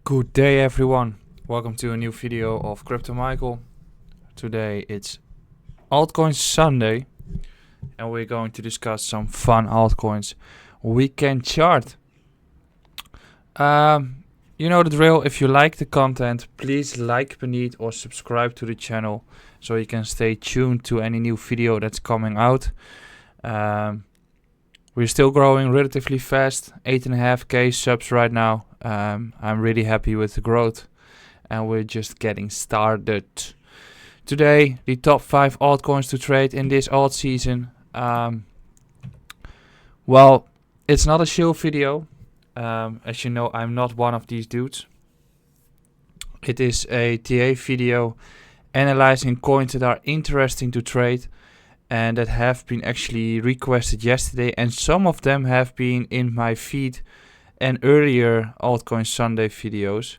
Good day everyone, welcome to a new video of Crypto Michael. Today it's Altcoins Sunday and we're going to discuss some fun altcoins weekend chart. You know the drill. If you like the content, please like beneath or subscribe to the channel so you can stay tuned to any new video that's coming out. We're still growing relatively fast, 8.5k subs right now. I'm really happy with the growth and we're just getting started. Today, the top 5 altcoins to trade in this alt season. Well, it's not a shill video. As you know, I'm not one of these dudes. It is a TA video analyzing coins that are interesting to trade and that have been actually requested yesterday, and some of them have been in my feed and earlier Altcoin Sunday videos.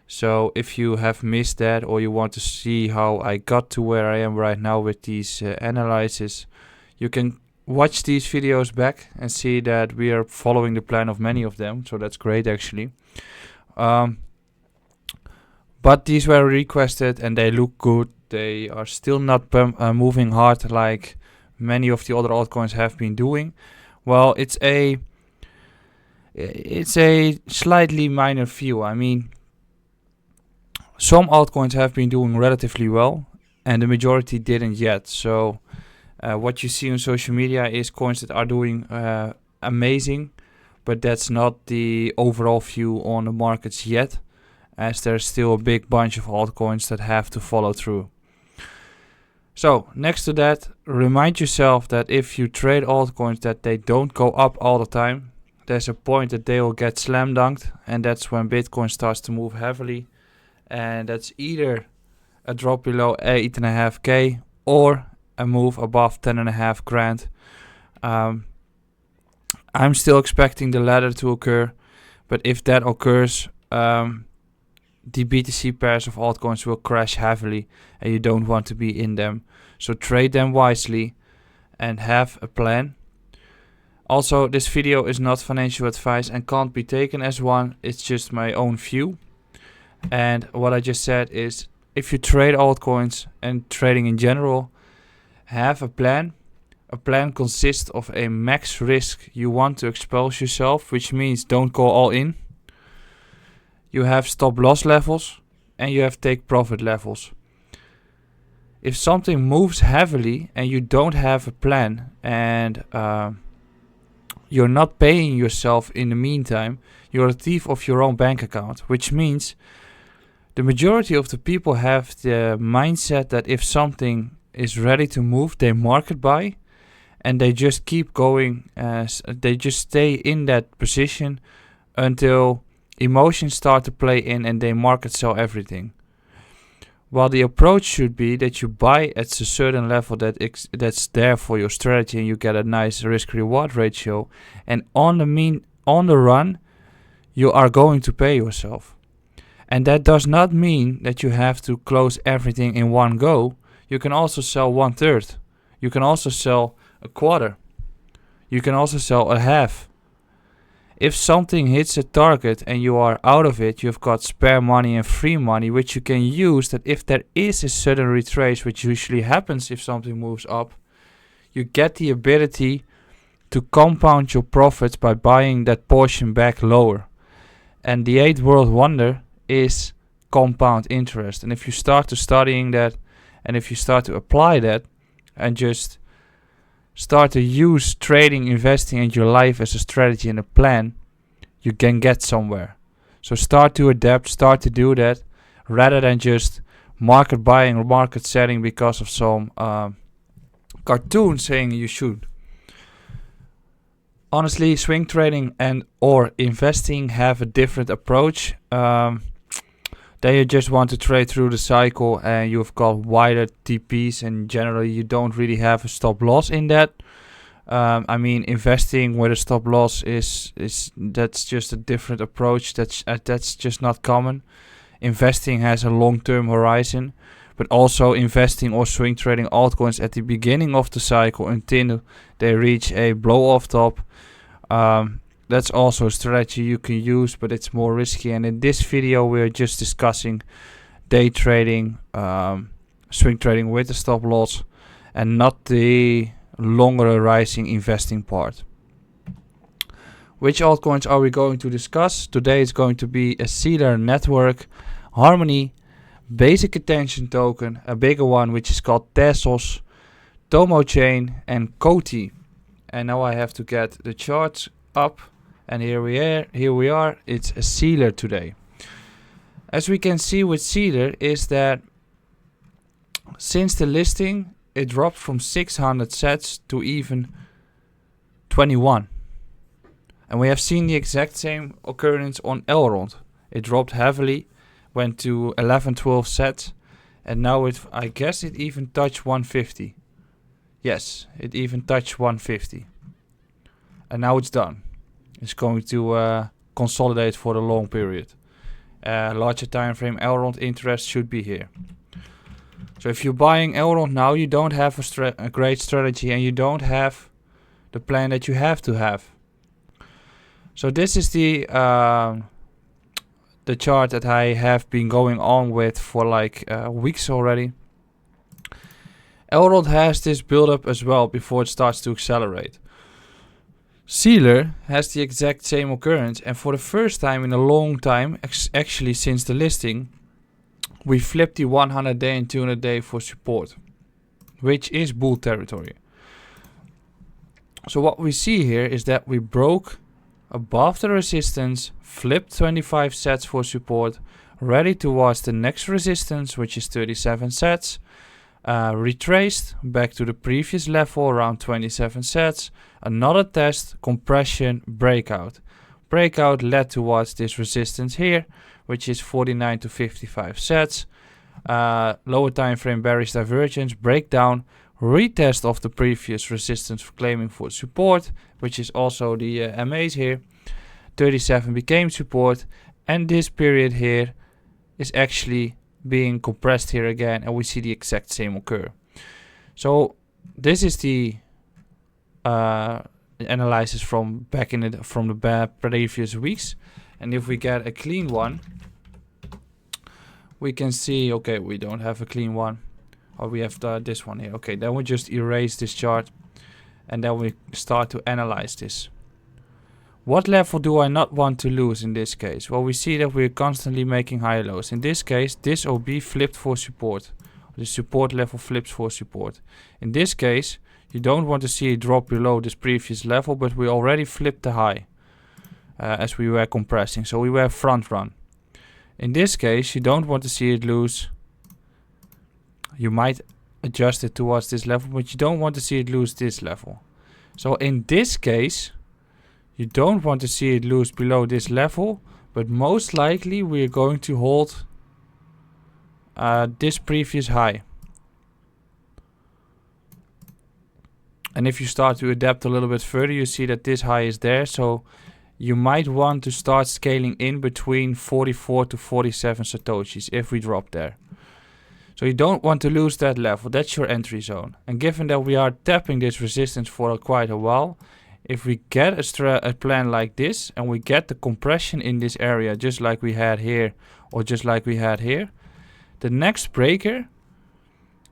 So if you have missed that or you want to see how I got to where I am right now with these analyses, you can watch these videos back and see that we are following the plan of many of them, so that's great actually. But these were requested and they look good. They are still not moving hard like many of the other altcoins have been doing. Well, it's a slightly minor view. I mean, some altcoins have been doing relatively well and the majority didn't yet. So what you see on social media is coins that are doing amazing, but that's not the overall view on the markets yet, as there's still a big bunch of altcoins that have to follow through. So next to that, remind yourself that if you trade altcoins that they don't go up all the time, there's a point that they will get slam dunked, and that's when Bitcoin starts to move heavily, and that's either a drop below 8.5k or a move above 10.5 grand. I'm still expecting the latter to occur, but if that occurs, the BTC pairs of altcoins will crash heavily and you don't want to be in them. So trade them wisely and have a plan. Also, this video is not financial advice and can't be taken as one. It's just my own view. And what I just said is, if you trade altcoins and trading in general, have a plan. A plan consists of a max risk you want to expose yourself, which means don't go all in. You have stop loss levels and you have take profit levels. If something moves heavily and you don't have a plan and you're not paying yourself in the meantime, you're a thief of your own bank account, which means the majority of the people have the mindset that if something is ready to move, they market buy and they just keep going, they just stay in that position until emotions start to play in and they market sell everything. While the approach should be that you buy at a certain level that's there for your strategy and you get a nice risk-reward ratio, and on the run you are going to pay yourself. And that does not mean that you have to close everything in one go. You can also sell 1/3. You can also sell a quarter. You can also sell a half. If something hits a target and you are out of it, you've got spare money and free money, which you can use, that if there is a sudden retrace, which usually happens if something moves up, you get the ability to compound your profits by buying that portion back lower. And the 8th world wonder is compound interest. And if you start to studying that, and if you start to apply that, and just start to use trading, investing and your life as a strategy and a plan, you can get somewhere. So start to adapt, start to do that, rather than just market buying or market selling because of some cartoon saying you should. Honestly, swing trading and or investing have a different approach. Then you just want to trade through the cycle and you've got wider TPs and generally you don't really have a stop loss in that. I mean, investing with a stop loss that's just a different approach. That's just not common. Investing has a long-term horizon, but also investing or swing trading altcoins at the beginning of the cycle until they reach a blow-off top that's also a strategy you can use, but it's more risky. And in this video, we're just discussing day trading, swing trading with the stop loss, and not the longer rising investing part. Which altcoins are we going to discuss? Today is going to be a Sealer Network, Harmony, Basic Attention Token, a bigger one which is called Tesos, Tomo Chain, and Koti. And now I have to get the charts up, and here we are. It's a Sealer today. As we can see with Sealer is that since the listing it dropped from 600 sats to even 21. And we have seen the exact same occurrence on Elrond. It dropped heavily, went to 11, 12 sats, and now I guess it even touched 150. Yes, it even touched 150. And now it's done. It's going to consolidate for the long period. Larger time frame Elrond interest should be here. So if you're buying Elrond now, you don't have a great strategy, and you don't have the plan that you have to have. So this is the chart that I have been going on with for like weeks already. Elrond has this build up as well before it starts to accelerate. Sealer has the exact same occurrence, and for the first time in a long time, actually since the listing, we flipped the 100 day and 200 day for support, which is bull territory. So what we see here is that we broke above the resistance, flipped 25 sats for support, ready towards the next resistance, which is 37 sats, retraced back to the previous level around 27 sats, another test, compression, breakout. Breakout led towards this resistance here, which is 49 to 55 sats, lower time frame bearish divergence, breakdown, retest of the previous resistance claiming for support, which is also the MAs here. 37 became support, and this period here is actually being compressed here again, and we see the exact same occur. So this is the analysis from back in from the previous weeks, and if we get a clean one, we can see, okay, we don't have a clean one. Or we have this one here. Okay, then we just erase this chart, and then we start to analyze this. What level do I not want to lose in this case? Well, we see that we're constantly making high lows. In this case, this OB flipped for support. The support level flips for support. In this case, you don't want to see it drop below this previous level, but we already flipped the high as we were compressing. So we were front run. In this case, you don't want to see it lose. You might adjust it towards this level, but you don't want to see it lose this level. So in this case, you don't want to see it lose below this level, but most likely we're going to hold this previous high. And if you start to adapt a little bit further, you see that this high is there. So you might want to start scaling in between 44 to 47 satoshis if we drop there. So you don't want to lose that level. That's your entry zone. And given that we are tapping this resistance for quite a while, if we get a plan like this and we get the compression in this area just like we had here or just like we had here, the next breaker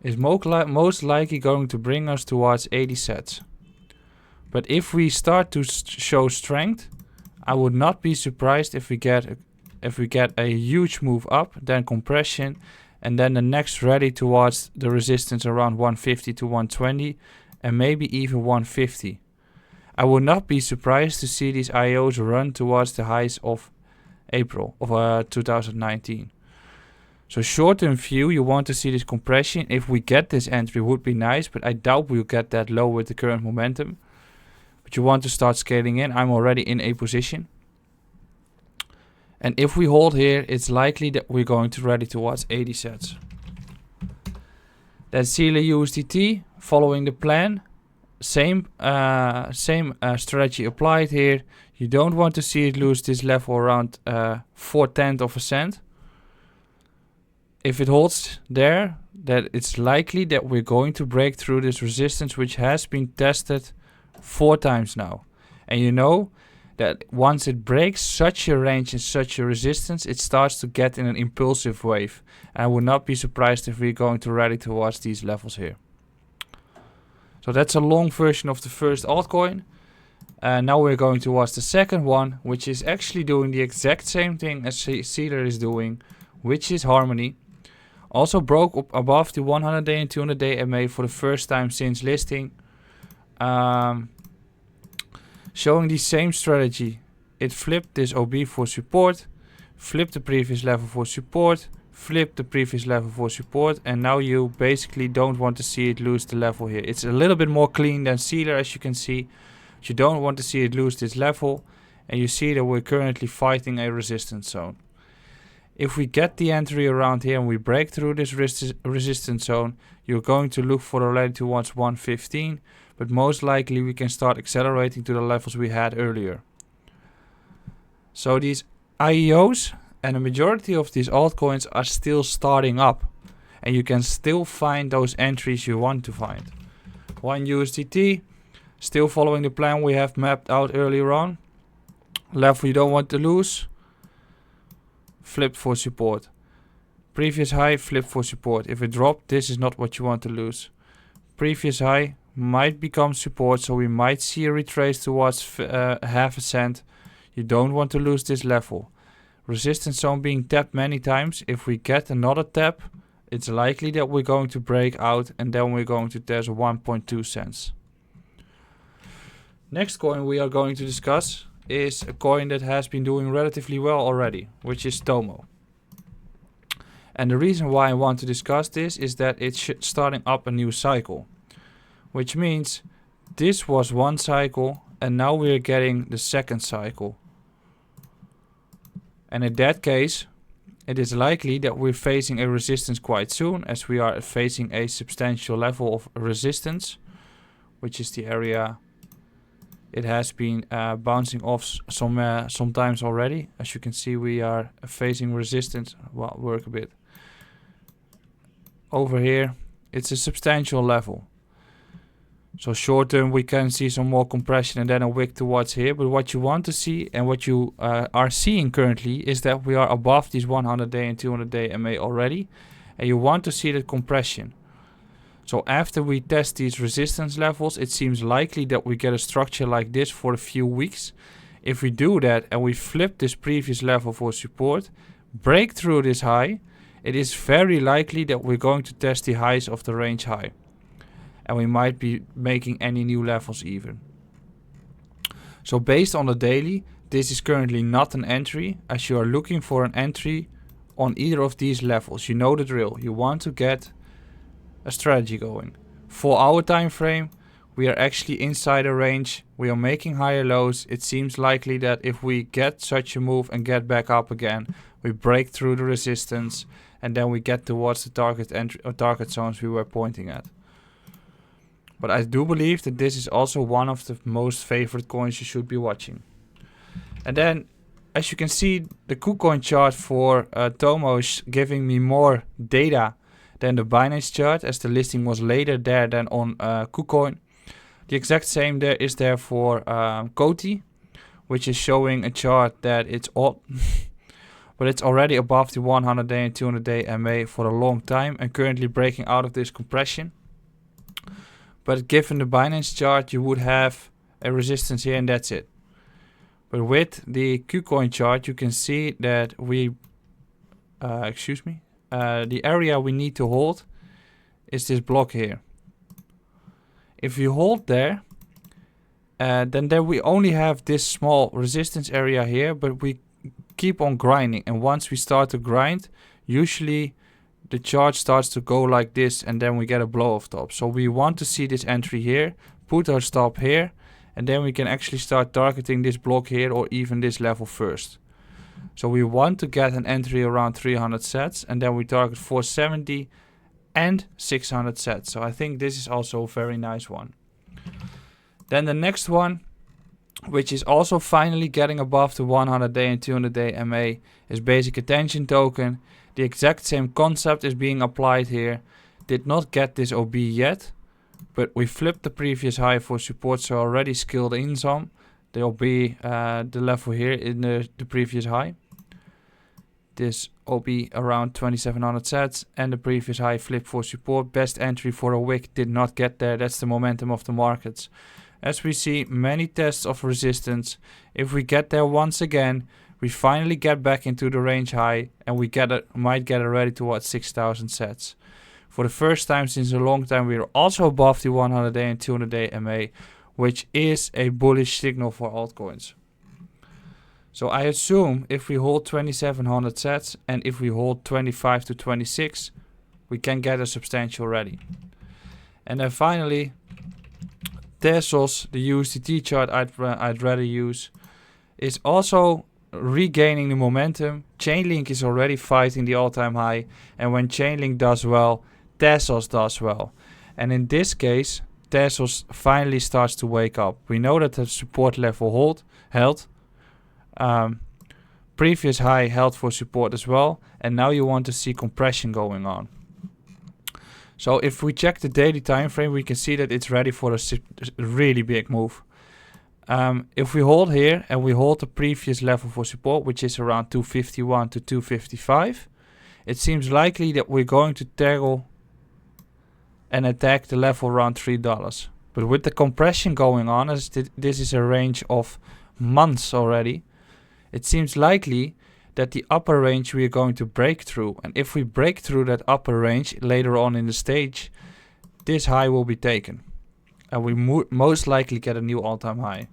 is most likely going to bring us towards 80 sats. But if we start to show strength, I would not be surprised if we get a huge move up, then compression, and then the next rally towards the resistance around 150 to 120, and maybe even 150. I would not be surprised to see these IOs run towards the highs of April of 2019. So short-term view, you want to see this compression. If we get this entry, would be nice, but I doubt we'll get that low with the current momentum. But you want to start scaling in. I'm already in a position. And if we hold here, it's likely that we're going to rally towards 80 sats. Then Sealer USDT, following the plan. Same strategy applied here. You don't want to see it lose this level around 4/10 of a cent. If it holds there, that it's likely that we're going to break through this resistance, which has been tested 4 times now. And you know that once it breaks such a range and such a resistance, it starts to get in an impulsive wave. And I would not be surprised if we're going to rally towards these levels here. So that's a long version of the first altcoin. And now we're going towards the second one, which is actually doing the exact same thing as Sealer is doing, which is Harmony. Also broke up above the 100 day and 200 day MA for the first time since listing. Showing the same strategy. It flipped this OB for support, flipped the previous level for support, flipped the previous level for support, and now you basically don't want to see it lose the level here. It's a little bit more clean than Sealer, as you can see. But you don't want to see it lose this level, and you see that we're currently fighting a resistance zone. If we get the entry around here and we break through this resistance zone, you're going to look for a rally towards 115, but most likely we can start accelerating to the levels we had earlier. So these IEOs and the majority of these altcoins are still starting up, and you can still find those entries you want to find. 1 USDT, still following the plan we have mapped out earlier on. Level you don't want to lose, flip for support. Previous high, flip for support. If it dropped, this is not what you want to lose. Previous high might become support, so we might see a retrace towards half a cent. You don't want to lose this level. Resistance zone being tapped many times. If we get another tap, it's likely that we're going to break out, and then we're going to test 1.2 cents. Next coin we are going to discuss is a coin that has been doing relatively well already, which is Tomo. And the reason why I want to discuss this is that it's starting up a new cycle, which means this was one cycle and now we're getting the second cycle. And in that case, it is likely that we're facing a resistance quite soon, as we are facing a substantial level of resistance, which is the area it has been bouncing off sometimes already. As you can see, we are facing resistance. Well, work a bit. Over here, it's a substantial level. So short term, we can see some more compression and then a wick towards here. But what you want to see, and what you are seeing currently, is that we are above these 100 day and 200 day MA already. And you want to see that compression. So after we test these resistance levels, it seems likely that we get a structure like this for a few weeks. If we do that and we flip this previous level for support, break through this high, it is very likely that we're going to test the highs of the range high. And we might be making any new levels even. So based on the daily, this is currently not an entry, as you are looking for an entry on either of these levels. You know the drill. You want to get a strategy going. 4 hour time frame, we are actually inside a range. We are making higher lows. It seems likely that if we get such a move and get back up again, we break through the resistance and then we get towards the target entry or target zones we were pointing at. But I do believe that this is also one of the most favorite coins you should be watching. And then, as you can see, the KuCoin chart for Tomo is giving me more data than the Binance chart, as the listing was later there than on KuCoin. The exact same there is there for Koti, which is showing a chart that it's all but it's already above the 100 day and 200 day MA for a long time and currently breaking out of this compression. But given the Binance chart, you would have a resistance here and that's it. But with the KuCoin chart, you can see that we the area we need to hold is this block here. If you hold there, then there we only have this small resistance area here, but we keep on grinding. And once we start to grind, usually the chart starts to go like this and then we get a blow off top. So we want to see this entry here, put our stop here, and then we can actually start targeting this block here or even this level first. So we want to get an entry around 300 sets and then we target 470 and 600 sets. So I think this is also a very nice one. Then the next one, which is also finally getting above the 100 day and 200 day MA, is Basic Attention Token. The exact same concept is being applied here. Did not get this OB yet, but we flipped the previous high for support, so already skilled in some. They'll be the level here in the previous high. This will be around 2700 sats, and the previous high flip for support. Best entry for a wick, did not get there. That's the momentum of the markets. As we see, many tests of resistance. If we get there once again, we finally get back into the range high, and we might get already towards 6000 sats. For the first time since a long time, we are also above the 100-day and 200-day MA, which is a bullish signal for altcoins. So I assume if we hold 2700 sats and if we hold 25 to 26, we can get a substantial rally. And then finally, Tezos, the USDT chart I'd rather use, is also regaining the momentum. Chainlink is already fighting the all-time high, and when Chainlink does well, Tezos does well. And in this case, Tezos finally starts to wake up. We know that the support level held. Previous high held for support as well, and now you want to see compression going on. So if we check the daily time frame, we can see that it's ready for a really big move. If we hold here and we hold the previous level for support, which is around 251 to 255, it seems likely that we're going to tackle and attack the level around $3. But with the compression going on, as this is a range of months already, it seems likely that the upper range we are going to break through. And if we break through that upper range later on in the stage, this high will be taken. And we most likely get a new all-time high.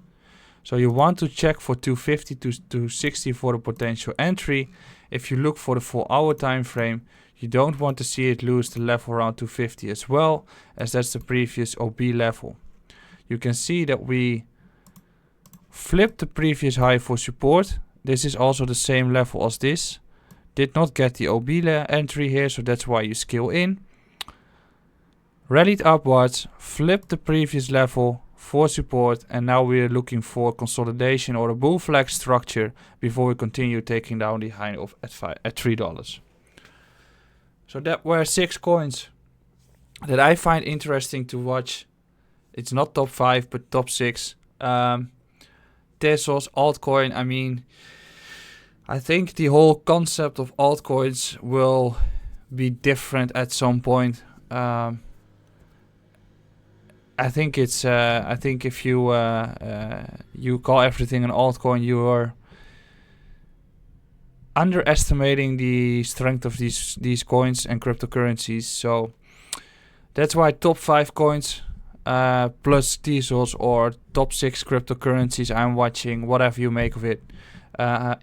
So you want to check for 250 to 260 for the potential entry. If you look for the 4-hour time frame, you don't want to see it lose the level around 250 as well, as that's the previous OB level. You can see that we flipped the previous high for support. This is also the same level as this. Did not get the OB entry here, so that's why you scale in. Rallied upwards, flipped the previous level for support, and now we are looking for consolidation or a bull flag structure before we continue taking down the high of at $3. So that were 6 coins that I find interesting to watch. It's not top 5, but top 6. Tezos, altcoin, I mean, I think the whole concept of altcoins will be different at some point. I think it's. I think if you you call everything an altcoin, you are underestimating the strength of these coins and cryptocurrencies. So that's why top 5 coins plus Tezos or top 6 cryptocurrencies I'm watching, whatever you make of it.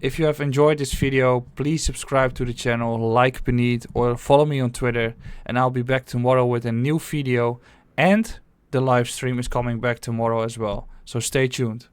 If you have enjoyed this video, please subscribe to the channel, like beneath, or follow me on Twitter, and I'll be back tomorrow with a new video, and the live stream is coming back tomorrow as well. So stay tuned.